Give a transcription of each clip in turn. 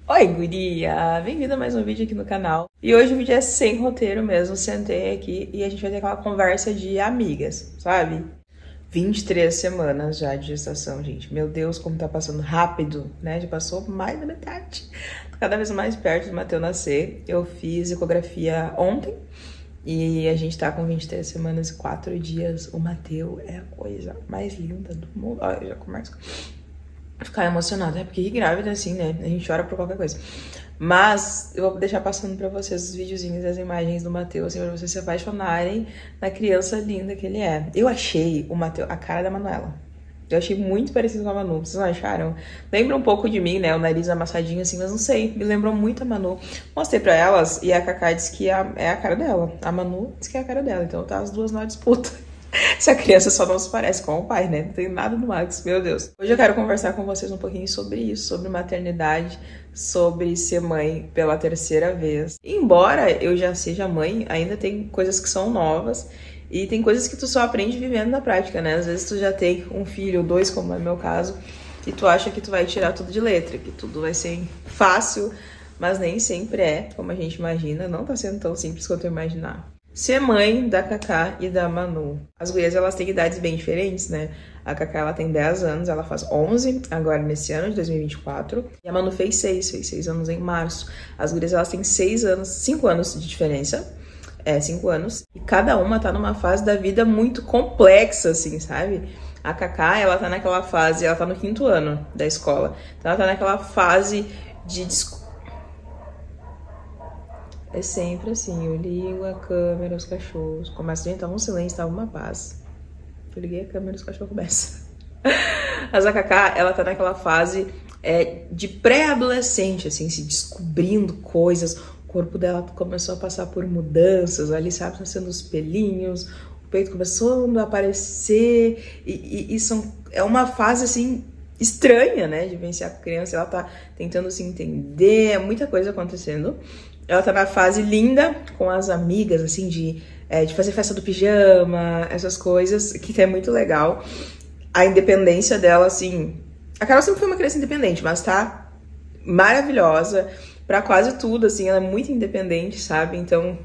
Oi, guria! Bem-vindo a mais um vídeo aqui no canal. E hoje o vídeo é sem roteiro mesmo, sentei aqui e a gente vai ter aquela conversa de amigas, sabe? 23 semanas já de gestação, gente. Meu Deus, como tá passando rápido, né? Já passou mais da metade. Tô cada vez mais perto do Matheus nascer. Eu fiz ecografia ontem e a gente tá com 23 semanas e 4 dias. O Matheus é a coisa mais linda do mundo. Olha, eu já começo a ficar emocionada, porque grávida assim, né? A gente chora por qualquer coisa. Mas eu vou deixar passando pra vocês os videozinhos e as imagens do Matheus, assim, pra vocês se apaixonarem na criança linda que ele é. Eu achei o Matheus a cara da Manuela. Eu achei muito parecido com a Manu, vocês não acharam? Lembra um pouco de mim, né? O nariz amassadinho assim, mas não sei, me lembrou muito a Manu. Mostrei pra elas e a Cacá disse que é a cara dela. A Manu disse que é a cara dela, então tá as duas na disputa. Se a criança só não se parece com o pai, né? Não tem nada do Max, meu Deus. Hoje eu quero conversar com vocês um pouquinho sobre isso, sobre maternidade, sobre ser mãe pela terceira vez. Embora eu já seja mãe, ainda tem coisas que são novas e tem coisas que tu só aprende vivendo na prática, né? Às vezes tu já tem um filho ou dois, como é o meu caso, e tu acha que tu vai tirar tudo de letra, que tudo vai ser fácil, mas nem sempre é, como a gente imagina. Não tá sendo tão simples quanto eu imaginava. Ser mãe da Cacá e da Manu. As gurias, elas têm idades bem diferentes, né? A Cacá, ela tem 10 anos, ela faz 11 agora nesse ano de 2024. E a Manu fez 6 anos em março. As gurias, elas têm 5 anos de diferença. 5 anos. E cada uma tá numa fase da vida muito complexa, assim, sabe? A Cacá, ela tá naquela fase, ela tá no 5º ano da escola. Então ela tá naquela fase de É sempre assim, eu ligo a câmera, os cachorros começam, gente, tava um silêncio, tava uma paz. Eu liguei a câmera, os cachorros começam. Mas a Cacá, ela tá naquela fase de pré-adolescente, assim, se descobrindo coisas. O corpo dela começou a passar por mudanças, ali, sabe, nascendo os pelinhos, o peito começando a aparecer, é uma fase, assim, estranha, né, de vencer a criança. Ela tá tentando se entender, é muita coisa acontecendo. Ela tá na fase linda com as amigas, assim, de fazer festa do pijama, essas coisas, que é muito legal. A independência dela, assim... A Carol sempre foi uma criança independente, mas tá maravilhosa pra quase tudo, assim. Ela é muito independente, sabe? Então,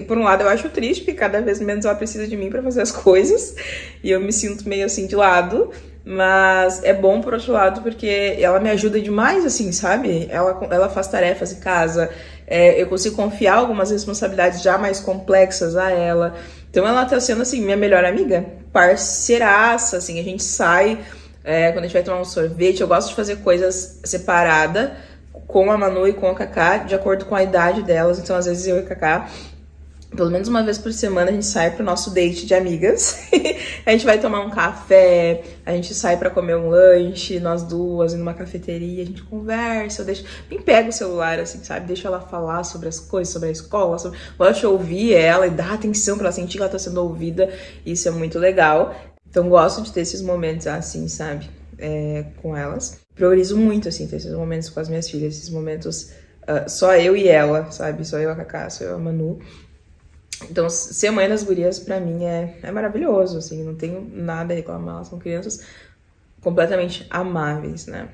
por um lado, eu acho triste, porque cada vez menos ela precisa de mim pra fazer as coisas. E eu me sinto meio, assim, de lado. Mas é bom, por outro lado, porque ela me ajuda demais, assim, sabe? Ela faz tarefas em casa, eu consigo confiar algumas responsabilidades já mais complexas a ela. Então ela tá sendo, assim, minha melhor amiga, parceiraça, assim, a gente sai, quando a gente vai tomar um sorvete, eu gosto de fazer coisas separada com a Manu e com a Cacá, de acordo com a idade delas. Então às vezes eu e a Cacá, pelo menos uma vez por semana, a gente sai pro nosso date de amigas. A gente vai tomar um café, a gente sai pra comer um lanche, nós duas, numa cafeteria, a gente conversa, me pega o celular, assim, sabe? Deixa ela falar sobre as coisas, sobre a escola, gosto de ouvir ela e dar atenção pra ela sentir que ela tá sendo ouvida. Isso é muito legal. Então gosto de ter esses momentos assim, sabe? Com elas. Priorizo muito, assim, ter esses momentos com as minhas filhas, esses momentos só eu e ela, sabe? Só eu, a Cacá, só eu, a Manu. Então, ser mãe das gurias, pra mim, é maravilhoso, assim, não tenho nada a reclamar, elas são crianças completamente amáveis, né?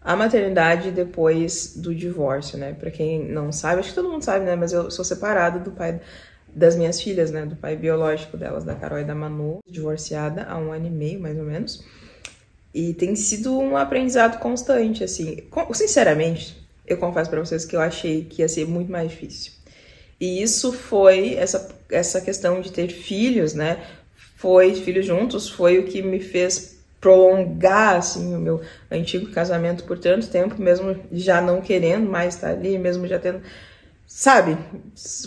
A maternidade depois do divórcio, né? Pra quem não sabe, acho que todo mundo sabe, né? Mas eu sou separada do pai das minhas filhas, né? Do pai biológico delas, da Carol e da Manu, divorciada há 1 ano e meio, mais ou menos. E tem sido um aprendizado constante, assim. Sinceramente, eu confesso pra vocês que eu achei que ia ser muito mais difícil. E isso foi, essa questão de ter filhos, né, filhos juntos, foi o que me fez prolongar, assim, o meu antigo casamento por tanto tempo, mesmo já não querendo mais estar ali, mesmo já tendo, sabe,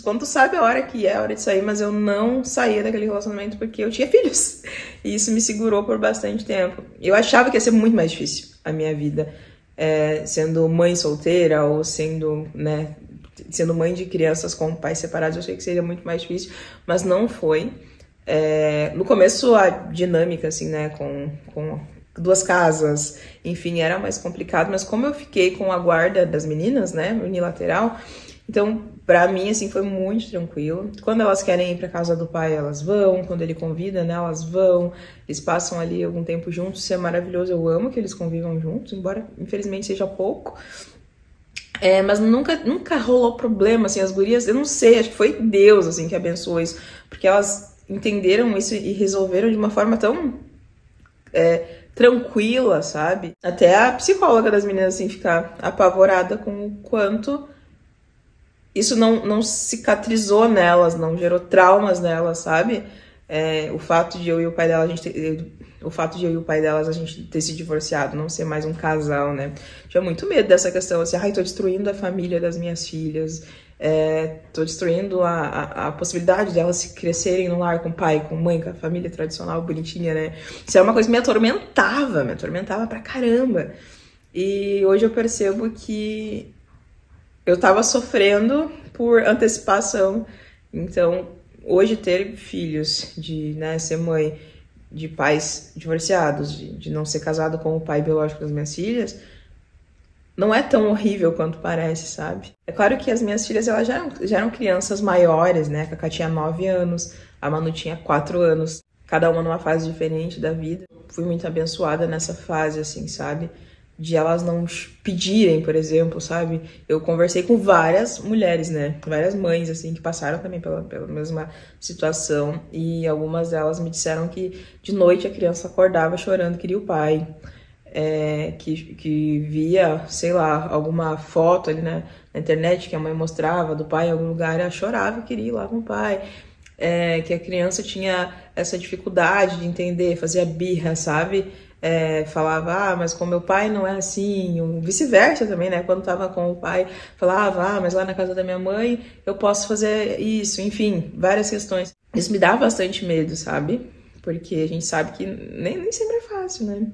quando tu sabe a hora que é a hora de sair, mas eu não saía daquele relacionamento porque eu tinha filhos, e isso me segurou por bastante tempo. Eu achava que ia ser muito mais difícil a minha vida, sendo mãe solteira ou sendo, né, sendo mãe de crianças com pais separados. Eu achei que seria muito mais difícil, mas não foi. No começo, a dinâmica, assim, né, com 2 casas, enfim, era mais complicado, mas como eu fiquei com a guarda das meninas, né, unilateral, então, pra mim, assim, foi muito tranquilo. Quando elas querem ir pra casa do pai, elas vão, quando ele convida, né, elas vão, eles passam ali algum tempo juntos, isso é maravilhoso, eu amo que eles convivam juntos, embora, infelizmente, seja pouco. Mas nunca rolou problema, assim, as gurias, eu não sei, acho que foi Deus, assim, que abençoou isso, porque elas entenderam isso e resolveram de uma forma tão tranquila, sabe? Até a psicóloga das meninas, assim, ficar apavorada com o quanto isso não cicatrizou nelas, não gerou traumas nelas, sabe? O fato de eu e o pai dela, a gente ter se divorciado, não ser mais um casal, né? Tinha muito medo dessa questão, assim, ai, tô destruindo a família das minhas filhas, tô destruindo a possibilidade de elas crescerem no lar com pai, com mãe, com a família tradicional, bonitinha, né? Isso era uma coisa que me atormentava pra caramba. E hoje eu percebo que eu tava sofrendo por antecipação. Então, hoje ter filhos, né, ser mãe de pais divorciados, de não ser casado com o pai biológico das minhas filhas, não é tão horrível quanto parece, sabe? É claro que as minhas filhas, elas já eram crianças maiores, né? A Cacá tinha 9 anos, a Manu tinha 4 anos, cada uma numa fase diferente da vida. Fui muito abençoada nessa fase, assim, sabe? De elas não pedirem, por exemplo, sabe? Eu conversei com várias mulheres, né? Várias mães, assim, que passaram também pela mesma situação. E algumas delas me disseram que de noite a criança acordava chorando, queria o pai. Que via, sei lá, alguma foto ali, né, na internet que a mãe mostrava do pai em algum lugar, ela chorava e queria ir lá com o pai. Que a criança tinha essa dificuldade de entender, fazia birra, sabe? Falava, mas com meu pai não é assim, ou vice-versa também, né? Quando tava com o pai, falava, mas lá na casa da minha mãe eu posso fazer isso, enfim, várias questões. Isso me dá bastante medo, sabe? Porque a gente sabe que nem sempre é fácil, né?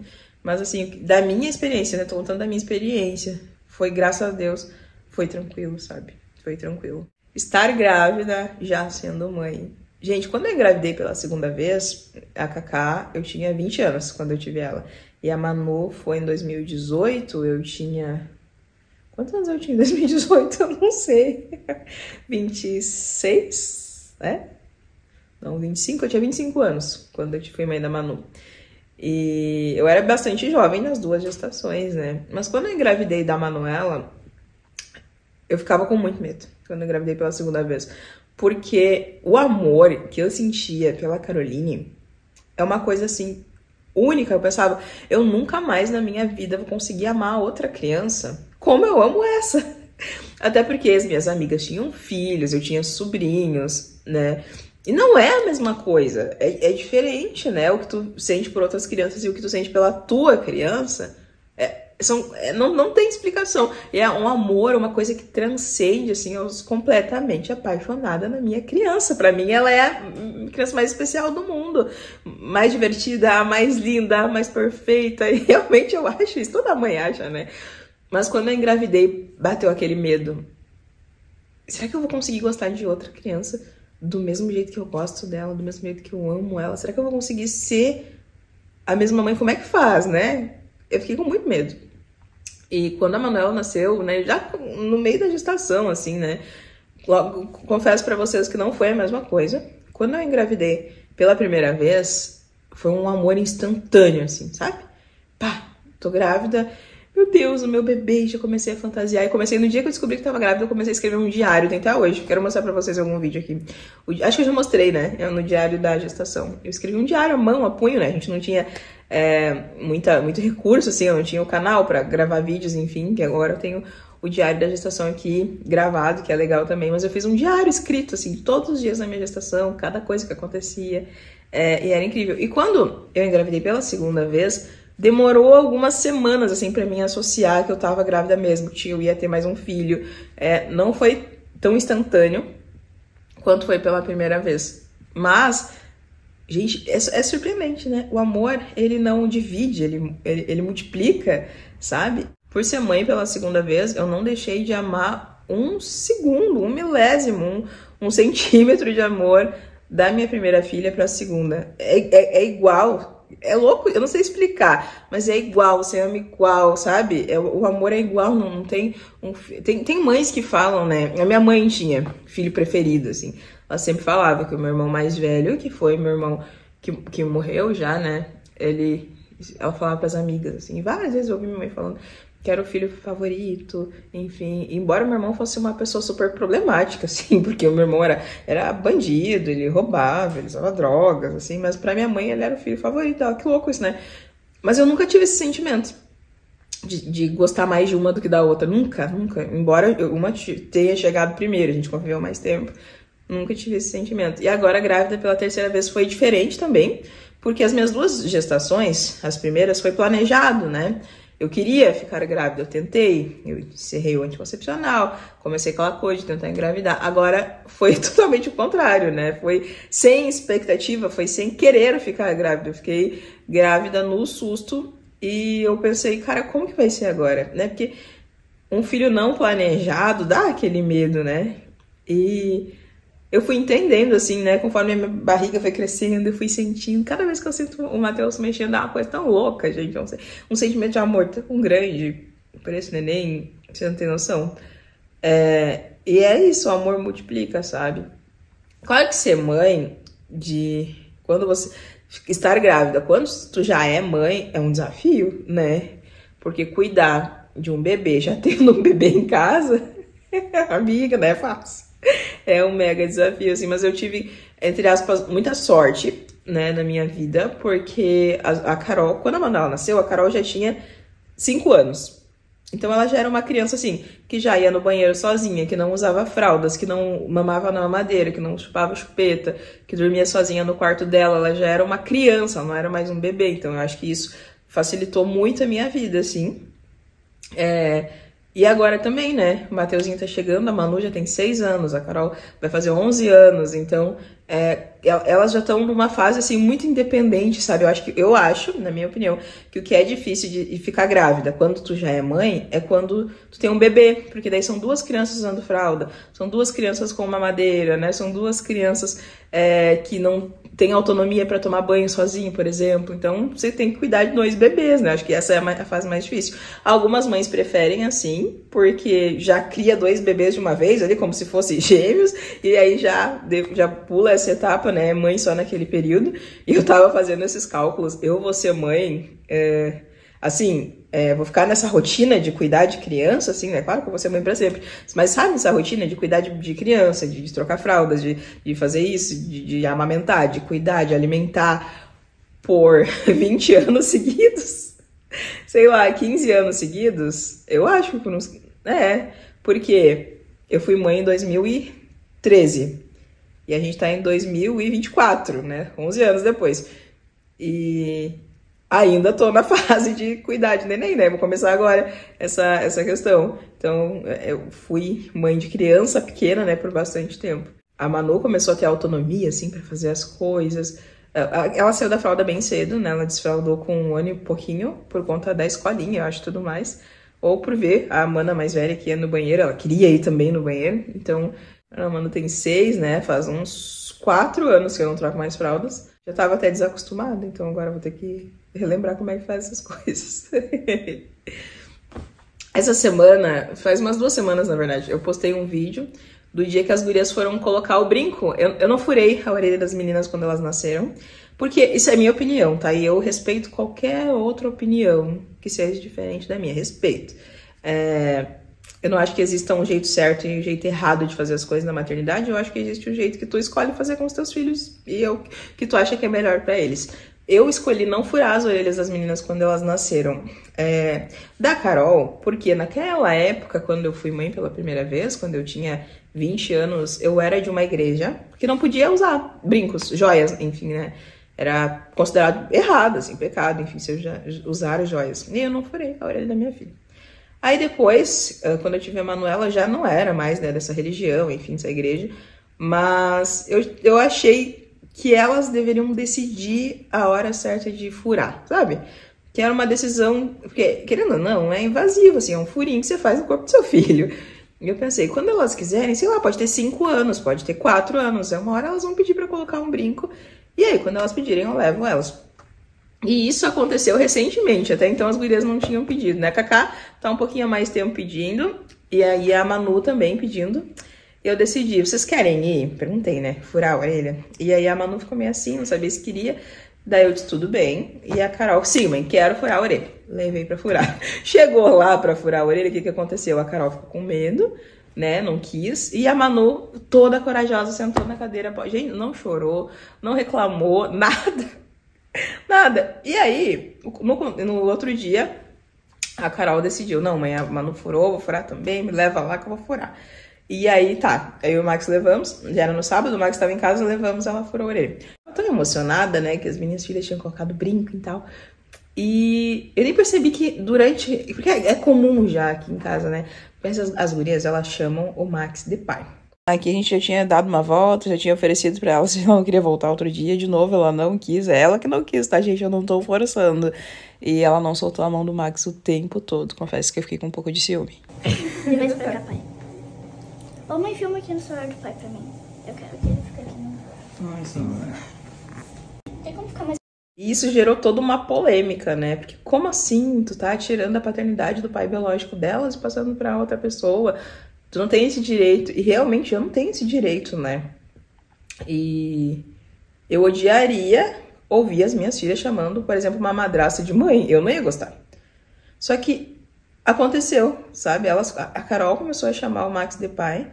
Mas assim, da minha experiência, né? Tô contando da minha experiência, foi, graças a Deus, foi tranquilo, sabe? Foi tranquilo. Estar grávida já sendo mãe. Gente, quando eu engravidei pela segunda vez, a Cacá, eu tinha 20 anos quando eu tive ela. E a Manu foi em 2018, eu tinha... Quantos anos eu tinha em 2018? Eu não sei. 26, né? Não, 25, eu tinha 25 anos quando eu fui mãe da Manu. E eu era bastante jovem nas duas gestações, né? Mas quando eu engravidei da Manuela, eu ficava com muito medo quando eu engravidei pela segunda vez. Porque o amor que eu sentia pela Caroline é uma coisa, assim, única. Eu pensava, eu nunca mais na minha vida vou conseguir amar outra criança como eu amo essa. Até porque as minhas amigas tinham filhos, eu tinha sobrinhos, né? E não é a mesma coisa, é diferente, né? O que tu sente por outras crianças e o que tu sente pela tua criança não tem explicação. E é um amor, uma coisa que transcende, assim, eu sou completamente apaixonada na minha criança. Pra mim, ela é a criança mais especial do mundo, mais divertida, a mais linda, a mais perfeita. E realmente eu acho isso, toda mãe acha, né? Mas quando eu engravidei, bateu aquele medo. Será que eu vou conseguir gostar de outra criança do mesmo jeito que eu gosto dela, do mesmo jeito que eu amo ela? Será que eu vou conseguir ser a mesma mãe? Como é que faz, né? Eu fiquei com muito medo. E quando a Manuela nasceu, né, já no meio da gestação, assim, né, logo, confesso pra vocês que não foi a mesma coisa. Quando eu engravidei pela primeira vez, foi um amor instantâneo, assim, sabe? Pá, tô grávida, meu Deus, o meu bebê, já comecei a fantasiar. E comecei, no dia que eu descobri que tava grávida, eu comecei a escrever um diário, tem até hoje. Quero mostrar pra vocês algum vídeo aqui. Acho que eu já mostrei, né, no diário da gestação. Eu escrevi um diário à mão, a punho, né, a gente não tinha muito recurso, assim, eu não tinha o canal pra gravar vídeos, enfim, que agora eu tenho o diário da gestação aqui gravado, que é legal também, mas eu fiz um diário escrito, assim, todos os dias da minha gestação, cada coisa que acontecia, e era incrível. E quando eu engravidei pela segunda vez, demorou algumas semanas, assim, pra mim associar que eu tava grávida mesmo, que eu ia ter mais um filho. Não foi tão instantâneo quanto foi pela primeira vez, mas... Gente, é surpreendente, né? O amor, ele não divide, ele multiplica, sabe? Por ser mãe pela segunda vez, eu não deixei de amar um segundo, um milésimo, um centímetro de amor da minha primeira filha para a segunda. É igual, é louco, eu não sei explicar, mas é igual, você ama igual, sabe? O amor é igual, não tem... Tem mães que falam, né? A minha mãe tinha filho preferido, assim. Ela sempre falava que o meu irmão mais velho, que foi meu irmão que morreu já, né? Ela falava pras amigas, assim, várias vezes eu ouvi minha mãe falando que era o filho favorito, enfim. Embora meu irmão fosse uma pessoa super problemática, assim, porque o meu irmão era bandido, ele roubava, ele usava drogas, assim, mas pra minha mãe ele era o filho favorito dela. Que louco isso, né? Mas eu nunca tive esse sentimento de gostar mais de uma do que da outra. Nunca, nunca. Embora uma tenha chegado primeiro, a gente conviveu mais tempo. Nunca tive esse sentimento. E agora, grávida pela terceira vez, foi diferente também, porque as minhas 2 gestações, as primeiras, foi planejado, né? Eu queria ficar grávida, eu tentei, eu encerrei o anticoncepcional, comecei aquela coisa de tentar engravidar. Agora foi totalmente o contrário, né? Foi sem expectativa, foi sem querer ficar grávida. Eu fiquei grávida no susto e eu pensei, cara, como que vai ser agora? Né? Porque um filho não planejado dá aquele medo, né? E eu fui entendendo, assim, né? Conforme a minha barriga foi crescendo, eu fui sentindo. Cada vez que eu sinto o Matheus mexendo, é uma coisa tão louca, gente. Um sentimento de amor tão grande por esse neném, você não tem noção. E é isso, o amor multiplica, sabe? Claro que ser mãe quando você estar grávida, quando tu já é mãe, é um desafio, né? Porque cuidar de um bebê, já tendo um bebê em casa, amiga, não é fácil. É um mega desafio, assim, mas eu tive, entre aspas, muita sorte, né, na minha vida, porque a Carol, quando a Manuela nasceu, a Carol já tinha 5 anos. Então ela já era uma criança, assim, que já ia no banheiro sozinha, que não usava fraldas, que não mamava na mamadeira, que não chupava chupeta, que dormia sozinha no quarto dela. Ela já era uma criança, ela não era mais um bebê. Então eu acho que isso facilitou muito a minha vida, assim. E agora também, né? O Mateuzinho tá chegando, a Manu já tem 6 anos, a Carol vai fazer 11 anos, então elas já estão numa fase, assim, muito independente, sabe? Eu acho, na minha opinião, que o que é difícil de ficar grávida quando tu já é mãe é quando tu tem um bebê, porque daí são 2 crianças usando fralda, são 2 crianças com mamadeira, né? São 2 crianças que não tem autonomia para tomar banho sozinho, por exemplo. Então, você tem que cuidar de 2 bebês, né? Acho que essa é a fase mais difícil. Algumas mães preferem assim, porque já cria 2 bebês de uma vez, ali como se fossem gêmeos, e aí já pula essa etapa, né? Mãe só naquele período. E eu tava fazendo esses cálculos. Eu vou ser mãe, vou ficar nessa rotina de cuidar de criança, assim, né? Claro que eu vou ser mãe pra sempre. Mas sabe essa rotina de cuidar de criança, de trocar fraldas, de fazer isso, de amamentar, de cuidar, de alimentar por 20 anos seguidos? Sei lá, 15 anos seguidos? Eu acho que porque eu fui mãe em 2013. E a gente tá em 2024, né? 11 anos depois. E ainda tô na fase de cuidar de neném, né? Vou começar agora essa questão. Então, eu fui mãe de criança pequena, né? Por bastante tempo. A Manu começou a ter autonomia, assim, pra fazer as coisas. Ela saiu da fralda bem cedo, né? Ela desfraldou com 1 ano e pouquinho, por conta da escolinha, eu acho, tudo mais. Ou por ver a Mana mais velha que ia no banheiro. Ela queria ir também no banheiro. Então, a Manu tem 6, né? Faz uns 4 anos que eu não troco mais fraldas. Já tava até desacostumada, então agora eu vou ter que relembrar como é que faz essas coisas. Essa semana, faz umas 2 semanas, na verdade, eu postei um vídeo do dia que as gurias foram colocar o brinco. Eu não furei a orelha das meninas quando elas nasceram, porque isso é minha opinião, tá? E eu respeito qualquer outra opinião que seja diferente da minha. Respeito. Eu não acho que exista um jeito certo e um jeito errado de fazer as coisas na maternidade. Eu acho que existe um jeito que tu escolhe fazer com os teus filhos e que tu acha que é melhor pra eles. Eu escolhi não furar as orelhas das meninas quando elas nasceram. Da Carol, porque naquela época, quando eu fui mãe pela primeira vez, quando eu tinha 20 anos, eu era de uma igreja que não podia usar brincos, joias, enfim, né? Era considerado errado, assim, pecado, enfim, se eu já usar joias. E eu não furei a orelha da minha filha. Aí depois, quando eu tive a Manuela, já não era mais, né, dessa religião, enfim, dessa igreja. Mas eu achei que elas deveriam decidir a hora certa de furar, sabe? Que era uma decisão, porque, querendo ou não, é invasivo, assim, é um furinho que você faz no corpo do seu filho. E eu pensei, quando elas quiserem, sei lá, pode ter 5 anos, pode ter 4 anos, uma hora elas vão pedir pra colocar um brinco. E aí, quando elas pedirem, eu levo elas. E isso aconteceu recentemente, até então as gurias não tinham pedido, né? A Cacá tá um pouquinho a mais tempo pedindo, e aí a Manu também pedindo. Eu decidi, vocês querem ir? Perguntei, né? Furar a orelha. E aí a Manu ficou meio assim, não sabia se queria. Daí eu disse, tudo bem. E a Carol, sim, mãe, quero furar a orelha. levei pra furar. Chegou lá pra furar a orelha, o que que aconteceu? A Carol ficou com medo, né, não quis, e a Manu, toda corajosa, sentou na cadeira, gente, não chorou, não reclamou, nada, nada. E aí, no outro dia, a Carol decidiu, não, mãe, a Manu furou, vou furar também, me leva lá que eu vou furar. E aí, tá, aí o Max levamos, já era no sábado, o Max estava em casa, levamos, ela furou a orelha. Eu tô emocionada, né, que as minhas filhas tinham colocado brinco e tal. E eu nem percebi que durante... Porque é comum já aqui em casa, né? Mas as gurias, elas chamam o Max de pai. Aqui a gente já tinha dado uma volta, já tinha oferecido pra ela se ela não queria voltar outro dia. De novo, ela não quis. É ela que não quis, tá, gente? Eu não tô forçando. E ela não soltou a mão do Max o tempo todo. Confesso que eu fiquei com um pouco de ciúme. Ele vai esperar, pai. Ô, mãe, filma aqui no celular do pai pra mim. Eu quero que ele fique aqui no... Ai, senhora. Tem como ficar mais... E isso gerou toda uma polêmica, né? Porque como assim tu tá tirando a paternidade do pai biológico delas e passando pra outra pessoa? Tu não tem esse direito. E realmente eu não tenho esse direito, né? E eu odiaria ouvir as minhas filhas chamando, por exemplo, uma madrasta de mãe. Eu não ia gostar. Só que aconteceu, sabe? A Carol começou a chamar o Max de pai.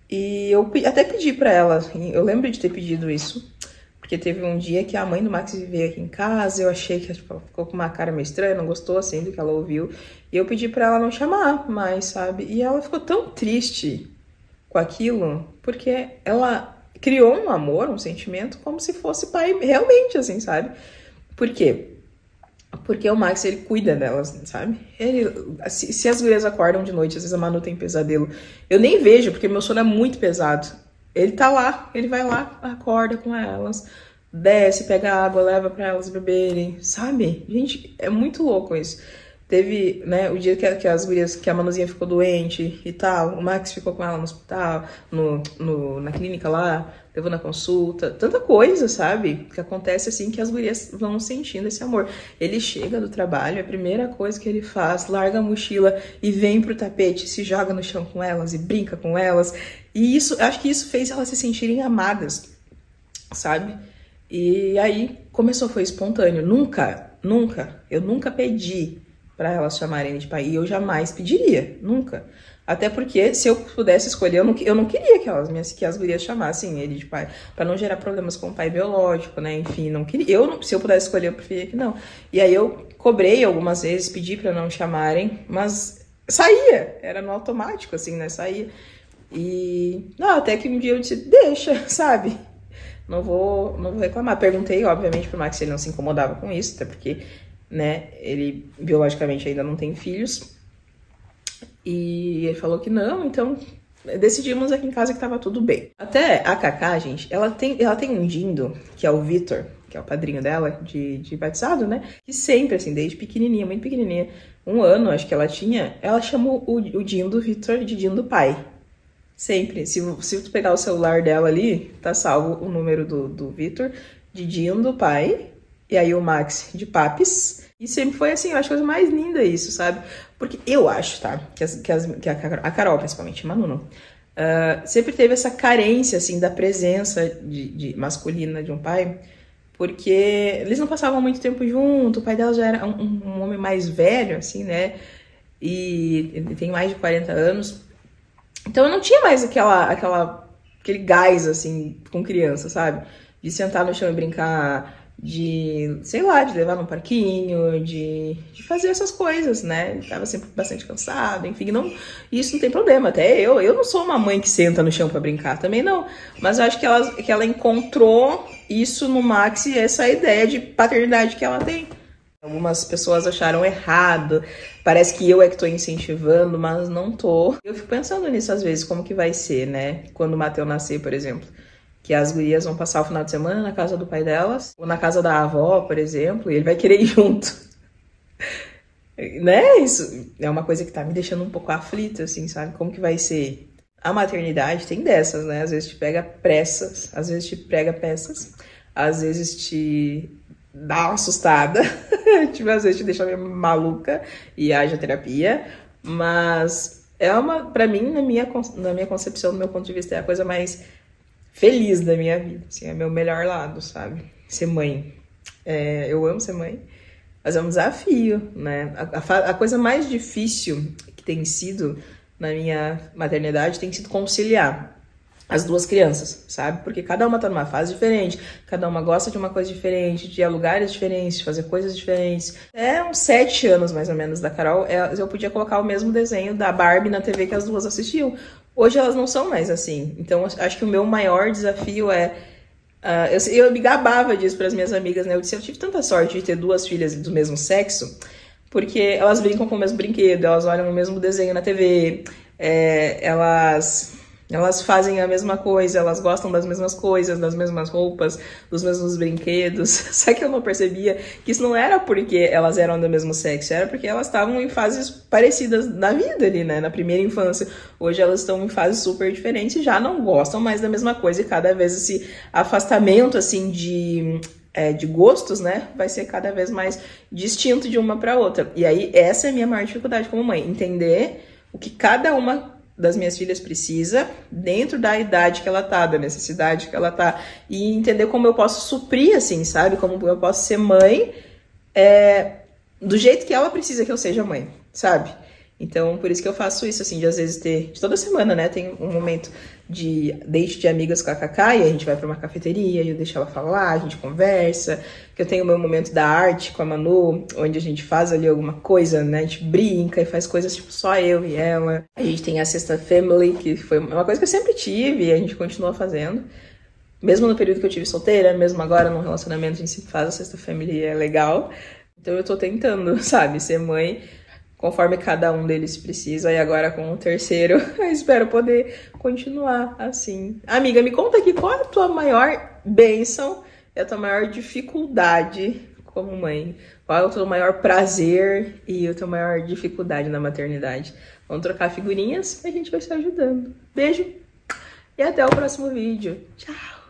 E eu até pedi pra ela. Eu lembro de ter pedido isso. Porque teve um dia que a mãe do Max veio aqui em casa, eu achei que tipo, ela ficou com uma cara meio estranha, não gostou assim do que ela ouviu. E eu pedi pra ela não chamar mais, sabe? E ela ficou tão triste com aquilo, porque ela criou um amor, um sentimento, como se fosse pai realmente, assim, sabe? Por quê? Porque o Max, ele cuida delas, sabe? Se as gurias acordam de noite, às vezes a Manu tem pesadelo, eu nem vejo, porque meu sono é muito pesado. Ele tá lá, ele vai lá, acorda com elas, desce, pega água, leva pra elas beberem, sabe? Gente, é muito louco isso. Teve, né, o dia que as gurias, que a Manuzinha ficou doente e tal, o Max ficou com ela no hospital, na clínica lá, levou na consulta, tanta coisa, sabe? Que acontece assim, que as gurias vão sentindo esse amor. Ele chega do trabalho, a primeira coisa que ele faz, larga a mochila e vem pro tapete, se joga no chão com elas e brinca com elas. E isso, acho que isso fez elas se sentirem amadas, sabe? E aí começou, foi espontâneo. Eu nunca pedi para elas chamarem ele de pai. E eu jamais pediria, nunca. Até porque, se eu pudesse escolher, eu não queria que as gurias chamassem ele de pai, para não gerar problemas com o pai biológico, né? Enfim, não queria. Se eu pudesse escolher, eu preferia que não. E aí eu cobrei algumas vezes, pedi para não chamarem, mas saía, era no automático, assim, né? Saía. E não, até que um dia eu disse, deixa, sabe? Não vou reclamar. Perguntei, obviamente, pro Max se ele não se incomodava com isso, até porque, né, ele biologicamente ainda não tem filhos. E ele falou que não, então decidimos aqui em casa que tava tudo bem. Até a Cacá, gente, ela tem um dindo, que é o Vitor, que é o padrinho dela, de batizado, né? Que sempre, assim, desde pequenininha, muito pequenininha, 1 ano, acho que ela tinha, ela chamou o dindo Vitor de dindo pai. Sempre. Se tu pegar o celular dela ali, tá salvo o número do Vitor, de dindo pai, e aí o Max de papis. E sempre foi assim, eu acho a coisa mais linda isso, sabe? Porque eu acho, tá? Que a Carol, principalmente, a Manu, não. Sempre teve essa carência, assim, da presença de masculina de um pai, porque eles não passavam muito tempo junto, o pai dela já era um homem mais velho, assim, né? E ele tem mais de 40 anos. Então eu não tinha mais aquele gás, assim, com criança, sabe? De sentar no chão e brincar, de, sei lá, de levar num parquinho, de fazer essas coisas, né? Ele tava sempre bastante cansado, enfim, isso não tem problema. Até eu não sou uma mãe que senta no chão pra brincar, também não. Mas eu acho que ela encontrou isso no Max e essa ideia de paternidade que ela tem. Algumas pessoas acharam errado, parece que eu é que tô incentivando, mas não tô. Eu fico pensando nisso às vezes, como que vai ser, né? Quando o Mateu nascer, por exemplo. Que as gurias vão passar o final de semana na casa do pai delas, ou na casa da avó, por exemplo, e ele vai querer ir junto. Né? Isso é uma coisa que tá me deixando um pouco aflita, assim, sabe? Como que vai ser? A maternidade tem dessas, né? Às vezes te pega pressas, às vezes te prega peças, às vezes te dá uma assustada, tipo, às vezes te deixa meio maluca e haja terapia, mas pra mim, na minha concepção, do meu ponto de vista, é a coisa mais feliz da minha vida, assim, é meu melhor lado, sabe? Ser mãe. Eu amo ser mãe, Mas é um desafio, né? A coisa mais difícil que tem sido na minha maternidade tem sido conciliar as duas crianças, sabe? Porque cada uma tá numa fase diferente, cada uma gosta de uma coisa diferente, de ir a lugares diferentes, de fazer coisas diferentes. É uns 7 anos, mais ou menos, da Carol, eu podia colocar o mesmo desenho da Barbie na TV que as duas assistiam. Hoje elas não são mais assim. Então, acho que o meu maior desafio é... eu me gabava disso para as minhas amigas, né? Eu disse, eu tive tanta sorte de ter 2 filhas do mesmo sexo, porque elas brincam com o mesmo brinquedo, elas olham o mesmo desenho na TV, elas fazem a mesma coisa, elas gostam das mesmas coisas, das mesmas roupas, dos mesmos brinquedos. Só que eu não percebia que isso não era porque elas eram do mesmo sexo, era porque elas estavam em fases parecidas na vida ali, né? Na primeira infância. Hoje elas estão em fases super diferentes e já não gostam mais da mesma coisa. E cada vez esse afastamento, assim, de gostos, né? Vai ser cada vez mais distinto de uma para outra. E aí, essa é a minha maior dificuldade como mãe. Entender o que cada uma das minhas filhas precisa, dentro da idade que ela tá, da necessidade que ela tá, e entender como eu posso suprir, assim, sabe? Como eu posso ser mãe do jeito que ela precisa que eu seja mãe, sabe? Então, por isso que eu faço isso, assim, de às vezes de toda semana, né, tem um momento de date de amigas com a Cacá, e a gente vai pra uma cafeteria, e eu deixo ela falar, a gente conversa, que eu tenho o meu momento da arte com a Manu, onde a gente faz ali alguma coisa, né, a gente brinca e faz coisas, tipo, só eu e ela. A gente tem a Sexta Family, que foi uma coisa que eu sempre tive, e a gente continua fazendo. Mesmo no período que eu tive solteira, mesmo agora no relacionamento, a gente sempre faz a Sexta Family, é legal. Então eu tô tentando, sabe, ser mãe conforme cada um deles precisa, e agora com o terceiro, eu espero poder continuar assim. Amiga, me conta aqui, qual é a tua maior bênção e a tua maior dificuldade como mãe? Qual é o teu maior prazer e a tua maior dificuldade na maternidade? Vamos trocar figurinhas e a gente vai se ajudando. Beijo e até o próximo vídeo. Tchau!